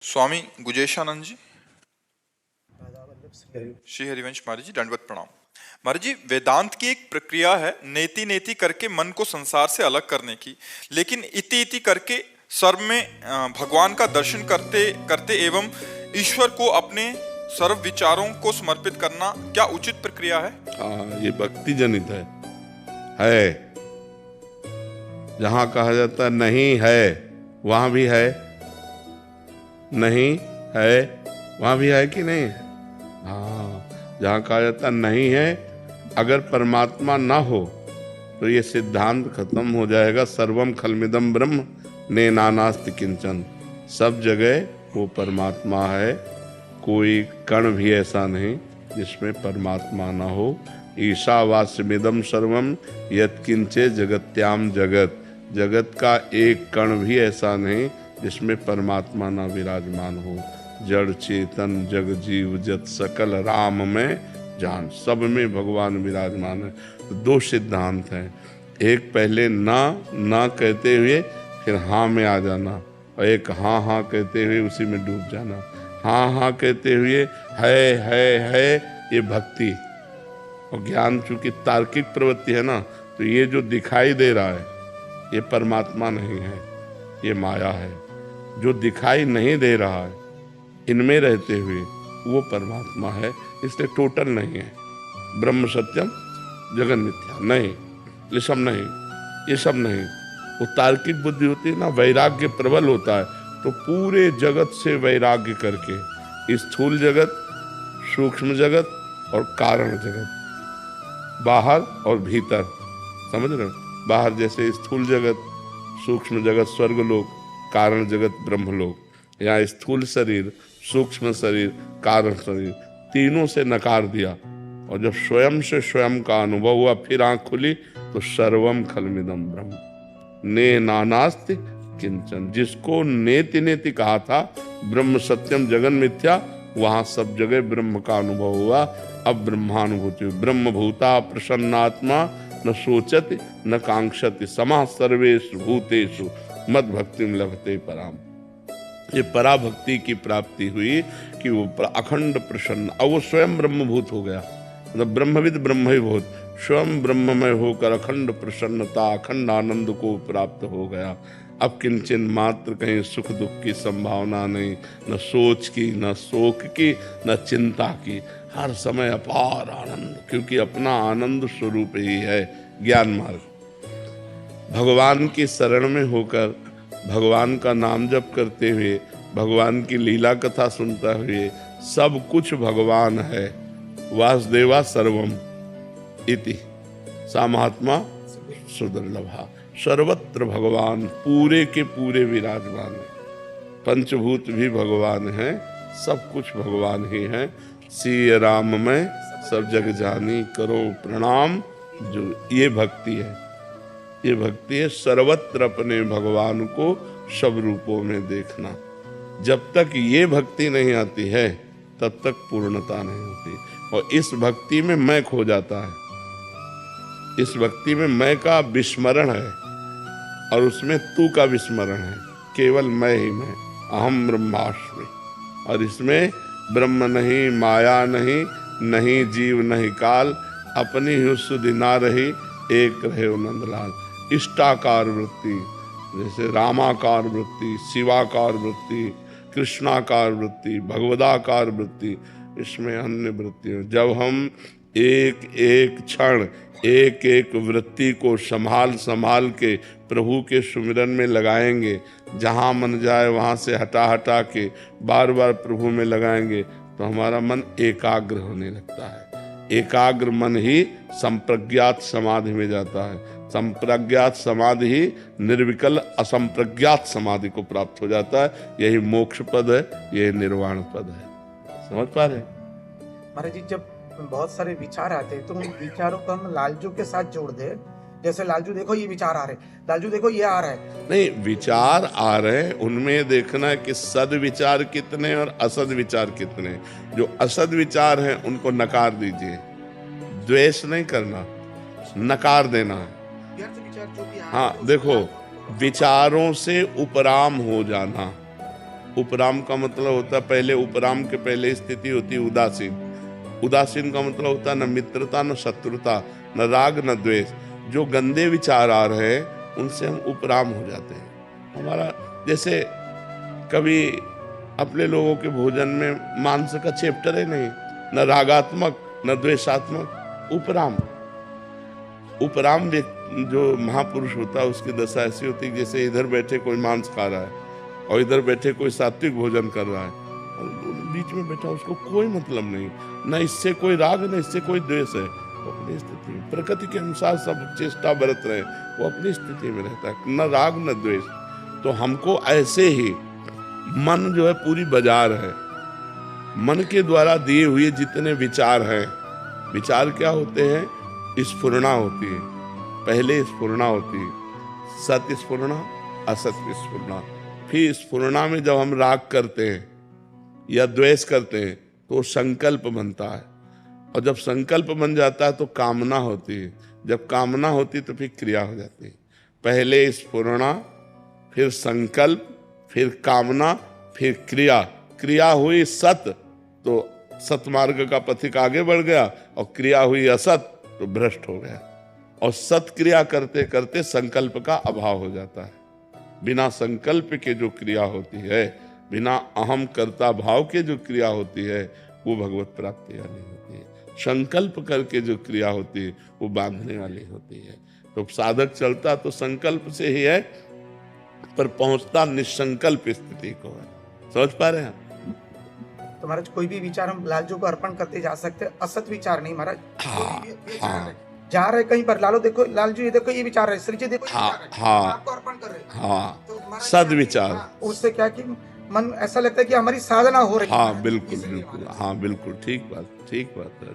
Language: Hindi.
स्वामी गुजेशानंद जी, श्री हरिवंश महाराज जी, दंडवत प्रणाम। महाराज जी, वेदांत की एक प्रक्रिया है नेति नेति करके मन को संसार से अलग करने की, लेकिन इति इति करके सर्व में भगवान का दर्शन करते करते एवं ईश्वर को अपने सर्व विचारों को समर्पित करना क्या उचित प्रक्रिया है? ये भक्ति जनित है। जहां कहा जाता है नहीं है वहां भी है, नहीं है वहां भी है कि नहीं है? हाँ, जहां कहा जाता नहीं है, अगर परमात्मा ना हो तो ये सिद्धांत खत्म हो जाएगा। सर्वम खलमिदम ब्रह्म ने नानास्ति किंचन। सब जगह वो परमात्मा है, कोई कण भी ऐसा नहीं जिसमें परमात्मा ना हो। ईशावास्यमिदं सर्वम यत्किंचे जगत्याम जगत। जगत का एक कण भी ऐसा नहीं जिसमें परमात्मा ना विराजमान हो। जड़ चेतन जग जीव जत सकल राम में जान, सब में भगवान विराजमान है। तो दो सिद्धांत हैं, एक पहले ना कहते हुए फिर हाँ में आ जाना, और एक हाँ कहते हुए उसी में डूब जाना। हाँ कहते हुए है ये भक्ति। और ज्ञान चूंकि तार्किक प्रवृत्ति है ना, तो ये जो दिखाई दे रहा है ये परमात्मा नहीं है, ये माया है। जो दिखाई नहीं दे रहा है इनमें रहते हुए वो परमात्मा है, इसलिए टोटल नहीं है। ब्रह्म सत्यम जगन मिथ्या नहीं, ये सब नहीं। वो तार्किक बुद्धि होती है ना, वैराग्य प्रबल होता है, तो पूरे जगत से वैराग्य करके स्थूल जगत, सूक्ष्म जगत और कारण जगत, बाहर और भीतर, समझ रहे हो? बाहर जैसे स्थूल जगत, सूक्ष्म जगत स्वर्गलोक, कारण जगत ब्रह्मलोक, यहाँ स्थूल शरीर, सूक्ष्म शरीर, कारण शरीर, तीनों से नकार दिया। और जब स्वयं से स्वयं का अनुभव हुआ, फिर आंख खुली तो सर्वम खलमिदम ब्रह्म ने नानास्ति किंचन। जिसको नेति नेति कहा था ब्रह्म सत्यम जगन मिथ्या, वहां सब जगह ब्रह्म का अनुभव हुआ। अब ब्रह्मानुभूति, ब्रह्म भूता प्रसन्नात्मा न सोचति न कांक्षति समः सर्वेषु भूतेषु मद भक्तिम लभते पराम। ये पराभक्ति की प्राप्ति हुई कि वो अखंड प्रसन्न, अब वो स्वयं ब्रह्मभूत हो गया। मतलब ब्रह्मविद ब्रह्मभूत, स्वयं ब्रह्ममय होकर अखंड प्रसन्नता, अखंड आनंद को प्राप्त हो गया। अब किंचन मात्र कहीं सुख दुख की संभावना नहीं, न सोच की, न शोक की, न चिंता की। हर समय अपार आनंद, क्योंकि अपना आनंद स्वरूप ही है ज्ञान मार्ग। भगवान की शरण में होकर, भगवान का नाम जप करते हुए, भगवान की लीला कथा सुनते हुए, सब कुछ भगवान है। वासुदेवा सर्वम इति सा महात्मा सुदुर्लभा। सर्वत्र भगवान पूरे के पूरे विराजमान है। पंचभूत भी भगवान है, सब कुछ भगवान ही है। सिय राम में सब जग जानी, करो प्रणाम जो, ये भक्ति है। ये भक्ति है सर्वत्र अपने भगवान को सब रूपों में देखना। जब तक ये भक्ति नहीं आती है तब तक पूर्णता नहीं होती। और इस भक्ति में मैं खो जाता है, इस भक्ति में मैं का विस्मरण है और उसमें तू का विस्मरण है। केवल मैं ही मैं, अहम ब्रह्मास्मि। और इसमें ब्रह्म नहीं, माया नहीं, नहीं जीव नहीं काल, अपनी ही सुधि ना रही, एक रहे नंदलाल। इष्टाकार वृत्ति, जैसे रामाकार वृत्ति, शिवाकार वृत्ति, कृष्णाकार वृत्ति, भगवदाकार वृत्ति, इसमें अन्य वृत्तियां। जब हम एक एक क्षण, एक एक वृत्ति को संभाल के प्रभु के सुमिरन में लगाएंगे, जहाँ मन जाए वहाँ से हटा के बार बार प्रभु में लगाएंगे, तो हमारा मन एकाग्र होने लगता है। एकाग्र मन ही संप्रज्ञात समाधि में जाता है। संप्रज्ञात समाधि ही निर्विकल असंप्रज्ञात समाधि को प्राप्त हो जाता है। यही मोक्ष पद है, यही निर्वाण पद है। समझ पा रहे महाराज जी? जब बहुत सारे विचार आते हैं तो उन विचारों को हम लालजू के साथ जोड़ दे। जैसे लालजू देखो ये विचार आ रहे, लालजू देखो ये आ रहा है। नहीं, विचार आ रहे हैं, उनमें देखना है कि सद विचार कितने और असद विचार कितने। जो असद विचार हैं उनको नकार दीजिए, द्वेष नहीं करना, नकार देना है। विचार जो भी हाँ देखो, विचारों से उपराम हो जाना, उपराम का मतलब होता है पहले, उपराम के पहले स्थिति होती है उदासीन। उदासीन का मतलब होता है न मित्रता न शत्रुता, न राग न द्वेष। जो गंदे विचार आ रहे हैं उनसे हम उपराम हो जाते हैं। हमारा जैसे कभी अपने लोगों के भोजन में मांस का चैप्टर है नहीं, न रागात्मक न द्वेषात्मक, उपराम। उपराम जो महापुरुष होता है उसकी दशा ऐसी होती है जैसे इधर बैठे कोई मांस खा रहा है और इधर बैठे कोई सात्विक भोजन कर रहा है, और बीच में बैठा उसको कोई मतलब नहीं, न इससे कोई राग न इससे कोई द्वेष है। वो अपनी स्थिति में प्रकृति के अनुसार सब चेष्टा बरत रहे, वो अपनी स्थिति में रहता है, न राग न द्वेष। तो हमको ऐसे ही मन जो है पूरी बाजार है। मन के द्वारा दिए हुए जितने विचार हैं, विचार क्या होते हैं? स्फुरणा होती है। पहले स्फुरणा होती है, सत स्फुरणा, असत स्फुरणा। फिर स्फुरणा में जब हम राग करते हैं या द्वेष करते हैं तो संकल्प बनता है, और जब संकल्प बन जाता है तो कामना होती है। जब कामना होती है तो फिर क्रिया हो जाती है। पहले स्फुरणा, फिर संकल्प, फिर कामना, फिर क्रिया। क्रिया हुई सत तो सतमार्ग का पथिक आगे बढ़ गया, और क्रिया हुई असत तो भ्रष्ट हो गया। और सत क्रिया करते करते संकल्प का अभाव हो जाता है। बिना संकल्प के जो क्रिया होती है, बिना अहम कर्ता भाव के जो क्रिया होती है, वो भगवत प्राप्ति वाली होती है। संकल्प करके जो क्रिया होती है वो बांधने वाली होती है। तो साधक चलता तो संकल्प से ही है, पर पहुंचता निसंकल्प स्थिति को है। समझ पा रहे हैं? तो महाराज कोई भी विचार हम लालजू को अर्पण करते जा सकते हैं, असत विचार नहीं महाराज। हाँ, हाँ। जा रहे कहीं पर, लालो देखो, लालजू ये देखो ये विचार है, श्री जी देखो ये हाँ, विचार है, हाँ, आपको अर्पण कर रहे हैं। हाँ, तो महाराज सद्विचार। हाँ, उससे क्या कि मन ऐसा लगता है कि हमारी साधना हो रही है। हाँ बिल्कुल बिल्कुल, हाँ बिल्कुल, ठीक बात है।